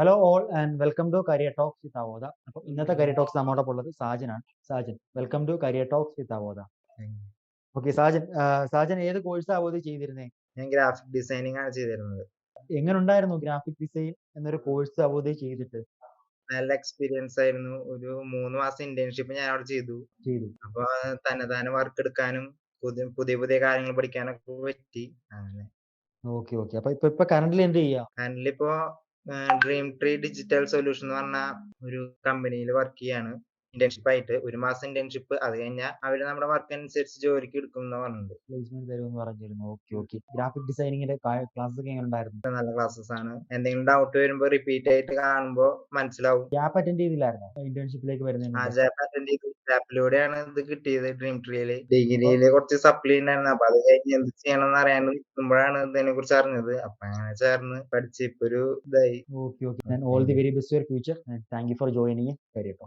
Hello all and welcome to career talks with Avodha. അപ്പോൾ ഇന്നത്തെ career talks നമ്മോടൊപ്പം ഉള്ളത് സാജനാണ്. Sajan, welcome to career talks with Avodha. Okay Sajan, Sajan ഏത് കോഴ്സ് അവോധ ചെയ്തിരുന്നേ? ഞാൻ ഗ്രാഫിക് ഡിസൈനിങ് ആണ് ചെയ്തിരുന്നത്. എങ്ങനെ ഉണ്ടായിരുന്നു ഗ്രാഫിക് ഡിസൈൻ എന്നൊരു കോഴ്സ് അവോധ ചെയ്തിട്ട്? നല്ല എക്സ്പീരിയൻസ് ആയിരുന്നു. ഒരു 3 മാസം ഇന്റേൺഷിപ്പ് ഞാൻ അവിടെ ചെയ്തു. അപ്പൊ തന്നെതാനെ വർക്ക് എടുക്കാനും പുതിയ പുതിയ കാര്യങ്ങൾ പഠിക്കാനൊക്കെ പറ്റി. അങ്ങനെ ഓക്കെ ഓക്കെ. അപ്പൊ ഇപ്പൊ കറന്റ്ലി എന്ത് ചെയ്യാ? ഹാൻഡിലിപ്പോ ഡ്രീം ട്രീ ഡിജിറ്റൽ സൊല്യൂഷൻ എന്ന് പറഞ്ഞ ഒരു കമ്പനിയിൽ വർക്ക് ചെയ്യാണ് ഇന്റേൺഷിപ്പ് ആയിട്ട്. 1 മാസം ഇന്റേൺഷിപ്പ്, അത് കഴിഞ്ഞാൽ അവര് നമ്മുടെ വർക്ക് അനുസരിച്ച് ജോലിക്ക് എടുക്കും എന്ന് പറഞ്ഞിട്ടുണ്ട്. പ്ലേസ്മെന്റ് തരുമെന്ന് പറഞ്ഞിരുന്നു. Okay okay. ഗ്രാഫിക് ഡിസൈനിങ്ങിന്റെ ക്ലാസ് ഒക്കെ എങ്ങനെ ഉണ്ടായിരുന്നു? നല്ല ക്ലാസ്സസ് ആണ്. എന്തെങ്കിലും ഡൗട്ട് വരുമ്പോ റിപ്പീറ്റ് ആയിട്ട് കാണുമ്പോ മനസ്സിലാവും. ഗ്യാപ്പ് അറ്റൻഡ് ചെയ്തില്ലായിരുന്നോ ഇന്റേൺഷിപ്പിലേക്ക് വരുന്നതിന് മുമ്പ്? ജാപ്പ് അറ്റൻഡ് ചെയ്തു. ജാപ്പിലൂടെയാണ് ഇത് കിട്ടിയത്. ഡ്രീം ട്രീയില് ഡിഗ്രിയില് കുറച്ച് സപ്ലി ഉണ്ടായിരുന്നു. അപ്പൊ അത് കഴിഞ്ഞ് എന്ത് ചെയ്യണമെന്ന് അറിയാൻ നിൽക്കുമ്പോഴാണ് ഇതിനെ കുറിച്ച് അറിഞ്ഞത്. അപ്പൊ അങ്ങനെ ചേർന്ന് പഠിച്ച് ഇപ്പൊ ഒരു ഇതായി. Okay okay. All the very best for future. Thank you for joining career talks.